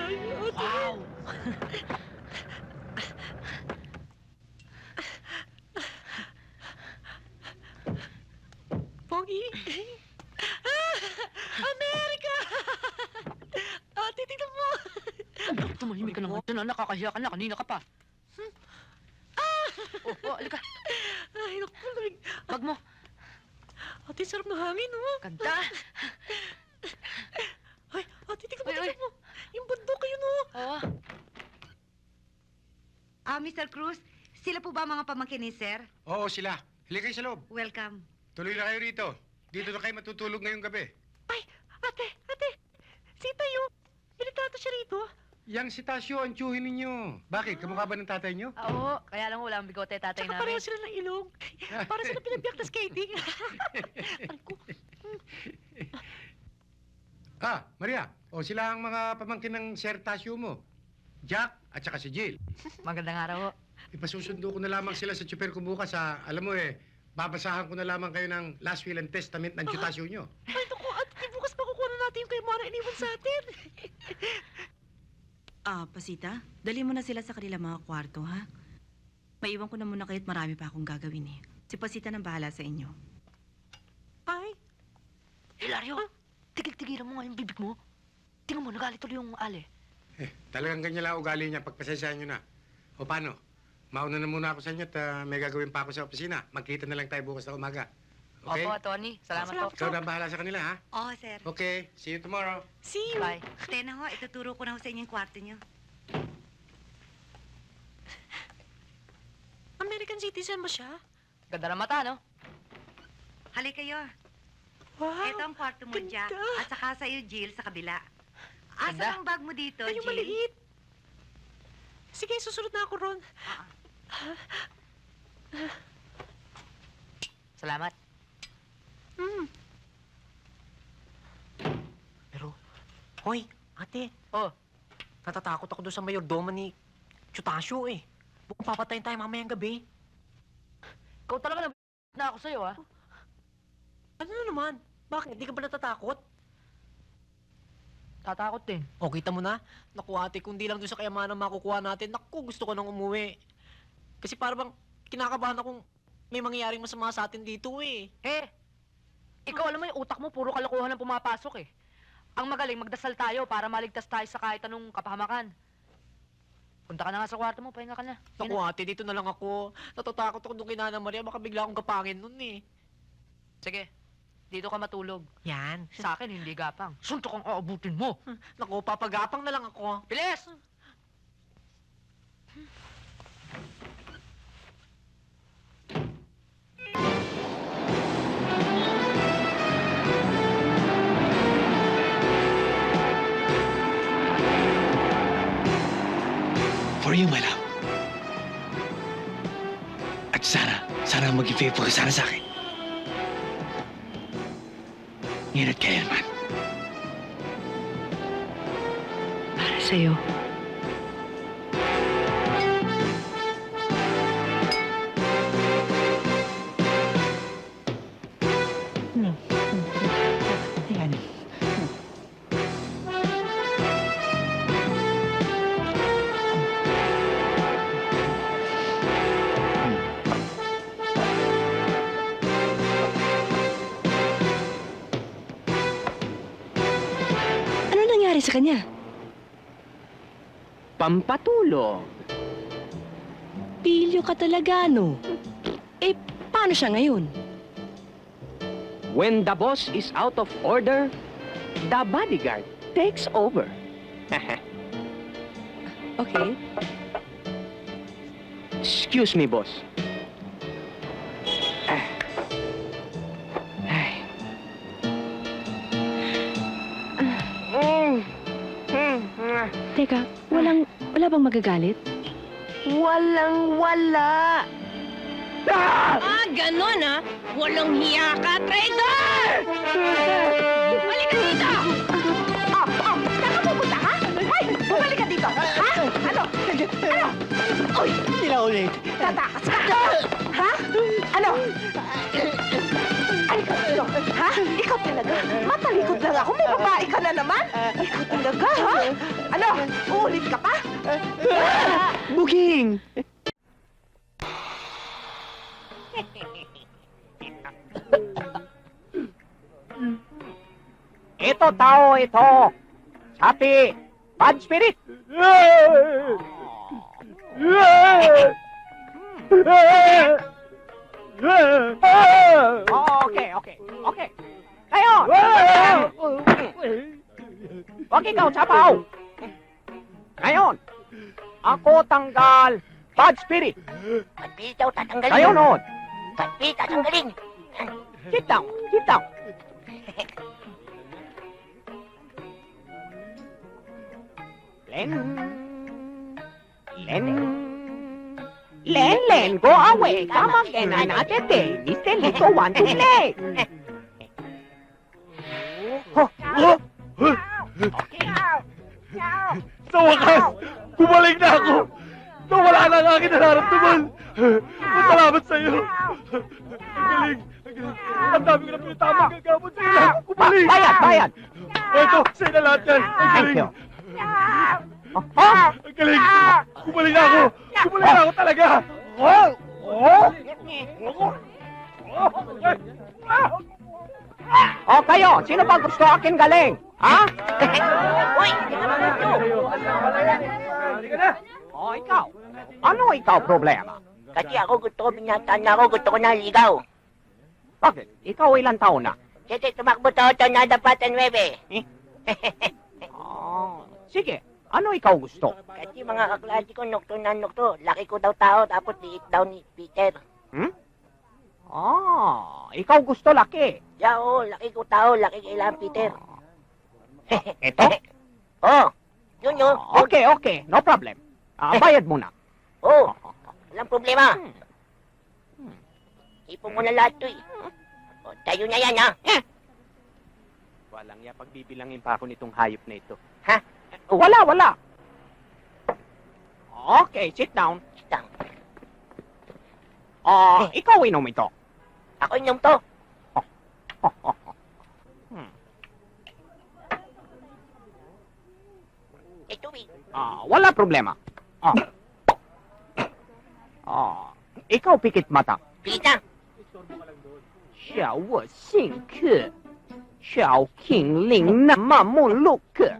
Wow! Pogi! Amerika! Ate, tingnan mo! Tumahimik ka na nga dyan, nakakahiya ka na. Kanina ka pa. Alika. Ay, naku, lamig. Bag mo. Ate, sarap ng hangin, oh. Ganda. Ay, ate, tingnan mo, Uy, uy. tingnan mo. Yung bundok yun, oh. Oo. Mr. Cruz, sila po ba mga pamangkin ni Sir? Oo, sila. Halika kayo sa loob. Welcome. Tuloy na kayo rito. Dito na kayo matutulog ngayong gabi. Ay, ate. Si Tayo. Pinagtato siya rito. Yang si Tasyo, ang tiyuhin ninyo. Bakit? Kamukha ba ng tatay nyo? Oo, kaya lang wala ang bigote tatay Tsaka namin. pareho sila ng ilong. Para sila pinabiyak na skating. Aray ko. Maria. O, sila ang mga pamangkin ng Sir Tasyo mo. Jack at saka si Jill. Magandang araw ho. Ipasusundo ko na lamang sila sa tsuper ko bukas ha. Alam mo babasahan ko na lamang kayo ng last will and testament ng Tasyo nyo. Ay, naku, ate, bukas makukuha na natin yung kay Mara iniwan sa atin. Pasita, dali mo na sila sa kanila mga kwarto, ha? Maiwan ko na muna kayo't marami pa akong gagawin, eh. Si Pasita nang bahala sa inyo. Ay, Hilario, tigil-tigilan mo nga yung bibig mo. Tingnan mo, nagalit tuloy yung ale. Talagang ganyan lang ugali niya. Pagpasensyahan nyo na. O paano? Mauna na muna ako sa inyo at may gagawin pa ako sa opisina. Magkita na lang tayo bukas na umaga. Okay? Opo, Tony. Salamat po. Ikaw na ang bahala sa kanila, ha? Oo, Sir. Okay. See you tomorrow. see you. Bye. Tena ho, ituturo ko na ho sa inyo yung kwarto niyo. American citizen ba siya? Ganda ng mata, no? Halika kayo. Wow. Ito ang kwarto mo, ganda. Jack. At saka sa'yo, Jill, sa kabila. Ganda. Asa ang bag mo dito, Ay, yung Jill? maliit. Sige, susunod na ako ron. Salamat. Pero, hoy, ate, Oh, natatakot ako doon sa mayordomo ni Chutasyo eh. Bukong papatayin tayo mamayang gabi. ikaw talaga na ako sa'yo, ha? Ano na naman? Bakit? Di ka ba natatakot? Tatakot din. O, kita mo na? Naku, ate, kung di lang doon sa kayamanan makukuha natin, naku, gusto ko nang umuwi. Kasi para bang kinakabahan akong may mangyayaring masama sa atin dito eh. Ikaw alam mo yung utak mo, puro kalokohan ang pumapasok, eh. Ang magaling, magdasal tayo para maligtas tayo sa kahit anong kapahamakan. Punta ka na nga sa kwarto mo, pahinga ka na. Naku, ate, dito na lang ako. Natatakot ako nung kina Maria, baka bigla akong gapangin nun eh. Sige, dito ka matulog. Yan. Sa akin, hindi gapang. Suntok ang aabutin mo. Naku, papagapang na lang ako. Bilis! For you, my love. At sana mag-i-favor ka sana sa akin. Ngayon at kailanman. Para sa'yo. Ayan. Ano nangyari sa kanya? Pampatulog. Pilyo ka talaga, no? Eh, paano siya ngayon? When the boss is out of order, the bodyguard takes over. Okay. Excuse me, boss. Teka, wala bang magagalit? Walang-wala. Ganon, ha? Walang hiya ka, traitor! Balik ka dito! Saan ka pupunta, ha? Ay, bumalik ka dito. Ha? Ano? Uy, Hindi na ulit. tatakas ka. Ha? Ano? Ay, dito. Ha? Ikaw talaga? Matalikod lang ako. May babae ka na naman. Ikaw talaga, ha? Ano? Uulit ka pa? Booking! Ito tao ito. Sapi, bad spirit. Okay. Ngayon. Huwag ikaw, sapaw. Ngayon, ako tanggal bad spirit. Pati daw tatanggalin. Kayo noon. Pati tatanggalin. Sit down. Len, go away. Come again another day. Mr. Lito want to play. Sa wakas, bumalik na ako! Nawala na ang aking nararamdaman! Salamat sa iyo! Ang galing! Ang dami ko na pinatamang gagamot sa iyo! Bumalik! Bayad. Ito, sa'yo na lahat yan! Ang Thank galing! you. Ang galing! Bumalik na ako! Bumalik na ako talaga! O kayo, sino ba gusto akin galing? Ha? Uy, hindi naman ito. O ikaw, ano ikaw problema? Kasi ako gusto ko binyataan na ako, gusto ko na ligaw. Bakit? Ikaw ilang taon na? Kasi tumakbo sa auto na dapat ang 9. Sige, ano ikaw gusto? Kasi mga kaklase ko, nokto. Laki ko daw tao, tapos liit daw ni Peter. Ikaw gusto laki. Oo, laki ko tao, laki kailangan Peter. Ito? Yun yun. Okay, no problem. Bayad muna. Walang problema. Ipon mo na lahat to eh. Tayo na yan ha. Walang ya, pagbibilangin pa ako nitong hayop na ito. Ha? Wala. Okay, sit down. Sit down. Ikaw inom ito. Ako inyong to. Tubig. Wala problema. Ikaw pikit mata. Pita. 小我姓克，小 King 林那么木路克。